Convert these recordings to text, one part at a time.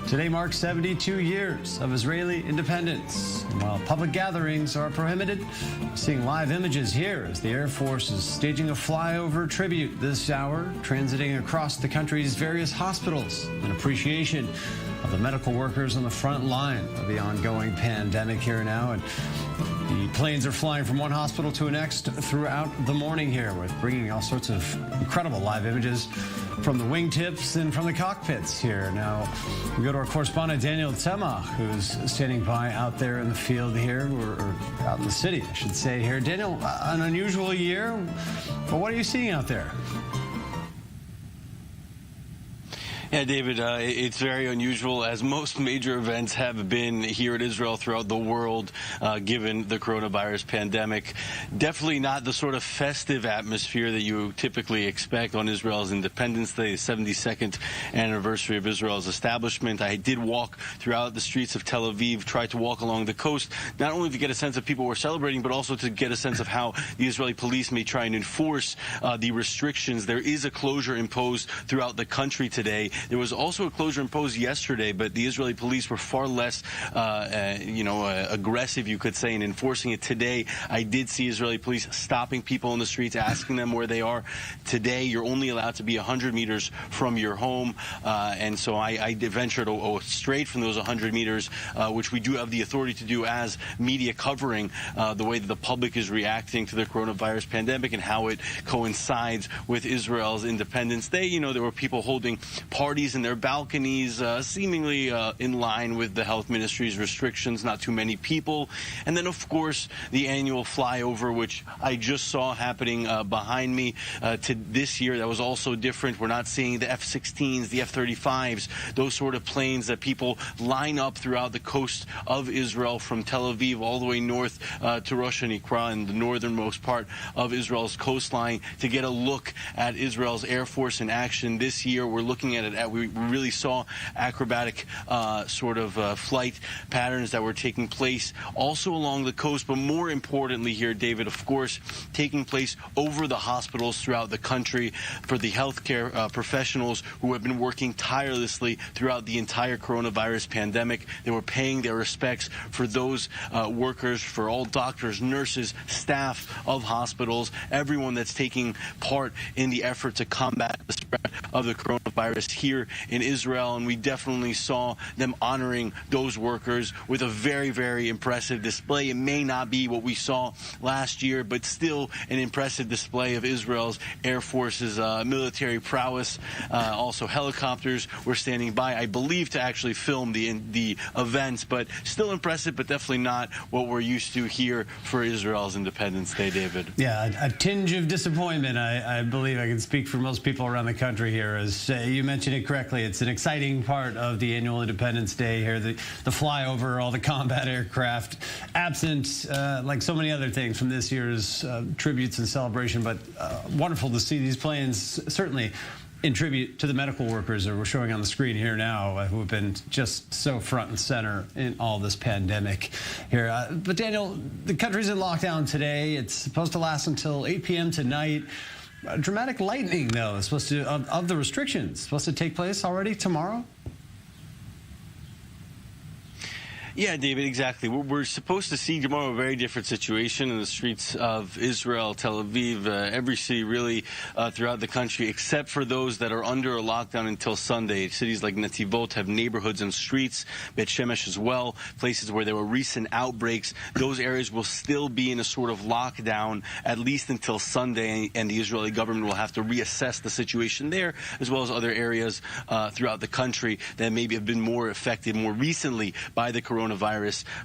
Today marks 72 years of Israeli independence. And while public gatherings are prohibited, we're seeing live images here as the Air Force is staging a flyover tribute this hour, transiting across the country's various hospitals in appreciation of the medical workers on the front line of the ongoing pandemic here now. And the planes are flying from one hospital to the next throughout the morning here, with bringing all sorts of incredible live images from the wingtips and from the cockpits here. Now, we go to our correspondent, Daniel Tzemach, who's standing by out there in the field here, or out in the city, I should say here. Daniel, an unusual year, but what are you seeing out there? Yeah, David, it's very unusual, as most major events have been here in Israel throughout the world, given the coronavirus pandemic. Definitely not the sort of festive atmosphere that you typically expect on Israel's Independence Day, the 72nd anniversary of Israel's establishment. I did walk throughout the streets of Tel Aviv, tried to walk along the coast, not only to get a sense of people were celebrating, but also to get a sense of how the Israeli police may try and enforce the restrictions. There is a closure imposed throughout the country today. There was also a closure imposed yesterday, but the Israeli police were far less, aggressive, you could say, in enforcing it. Today, I did see Israeli police stopping people in the streets, asking them where they are. Today, you're only allowed to be 100 meters from your home, and so I ventured straight from those 100 meters, which we do have the authority to do as media, covering the way that the public is reacting to the coronavirus pandemic and how it coincides with Israel's Independence Day. You know, there were people holding parties in their balconies, seemingly in line with the health ministry's restrictions, not too many people. And then, of course, the annual flyover, which I just saw happening behind me to this year. That was also different. We're not seeing the F-16s, the F-35s, those sort of planes that people line up throughout the coast of Israel, from Tel Aviv all the way north to Rosh Hanikra, in the northernmost part of Israel's coastline, to get a look at Israel's Air Force in action. This year, we're looking at it. We really saw acrobatic flight patterns that were taking place also along the coast, but more importantly here, David, of course, taking place over the hospitals throughout the country for the healthcare professionals who have been working tirelessly throughout the entire coronavirus pandemic. They were paying their respects for those workers, for all doctors, nurses, staff of hospitals, everyone that's taking part in the effort to combat the spread of the coronavirus here in Israel. And we definitely saw them honoring those workers with a very, very impressive display. It may not be what we saw last year, but still an impressive display of Israel's Air Force's military prowess. Also, helicopters were standing by, I believe, to actually film the events, but still impressive, but definitely not what we're used to here for Israel's Independence Day, David. Yeah, a tinge of disappointment. I believe I can speak for most people around the country here. As you mentioned it correctly, it's an exciting part of the annual Independence Day here. The flyover, all the combat aircraft, absent like so many other things from this year's tributes and celebration, but wonderful to see these planes, certainly in tribute to the medical workers that we're showing on the screen here now, who have been just so front and center in all this pandemic here. But Daniel, the country's in lockdown today. It's supposed to last until 8 p.m. tonight. Dramatic lightening, though, is supposed to, of the restrictions, supposed to take place already tomorrow? Yeah, David, exactly. We're supposed to see tomorrow a very different situation in the streets of Israel, Tel Aviv, every city really throughout the country, except for those that are under a lockdown until Sunday. Cities like Netivot have neighborhoods and streets, Beit Shemesh as well, places where there were recent outbreaks. Those areas will still be in a sort of lockdown at least until Sunday, and the Israeli government will have to reassess the situation there, as well as other areas throughout the country that maybe have been more affected more recently by the coronavirus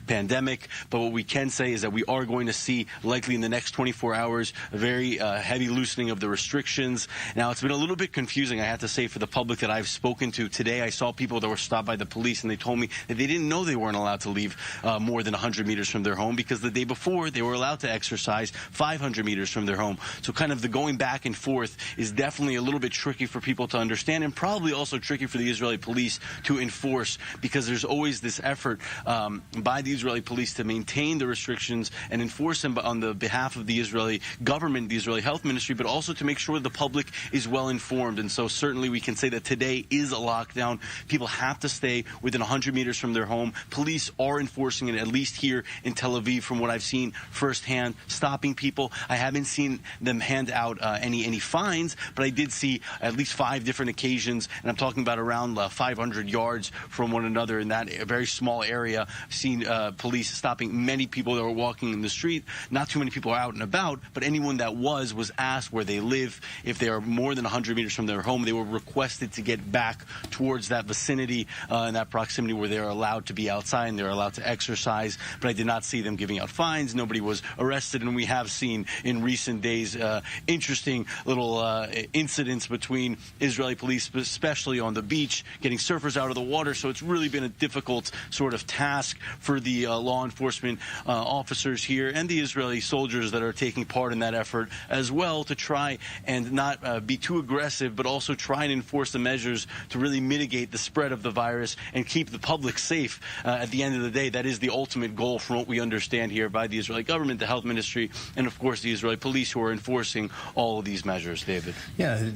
pandemic. But what we can say is that we are going to see, likely in the next 24 hours, a very heavy loosening of the restrictions. Now, it's been a little bit confusing, I have to say, for the public that I've spoken to today. I saw people that were stopped by the police, and they told me that they didn't know they weren't allowed to leave more than 100 meters from their home, because the day before they were allowed to exercise 500 meters from their home. So kind of the going back and forth is definitely a little bit tricky for people to understand, and probably also tricky for the Israeli police to enforce, because there's always this effort by the Israeli police to maintain the restrictions and enforce them on the behalf of the Israeli government, the Israeli health ministry, but also to make sure the public is well informed. And so certainly we can say that today is a lockdown. People have to stay within 100 meters from their home. Police are enforcing it, at least here in Tel Aviv, from what I've seen firsthand, stopping people. I haven't seen them hand out any fines, but I did see at least 5 different occasions, and I'm talking about around 500 yards from one another in that very small area. I've seen police stopping many people that were walking in the street. Not too many people are out and about, but anyone that was asked where they live. If they are more than 100 meters from their home, they were requested to get back towards that vicinity and that proximity where they're allowed to be outside and they're allowed to exercise. But I did not see them giving out fines. Nobody was arrested, and we have seen in recent days interesting little incidents between Israeli police, especially on the beach, getting surfers out of the water. So it's really been a difficult sort of task for the law enforcement officers here and the Israeli soldiers that are taking part in that effort as well, to try and not be too aggressive, but also try and enforce the measures to really mitigate the spread of the virus and keep the public safe. At the end of the day, that is the ultimate goal from what we understand here by the Israeli government, the health ministry, and of course the Israeli police, who are enforcing all of these measures, David. Yeah.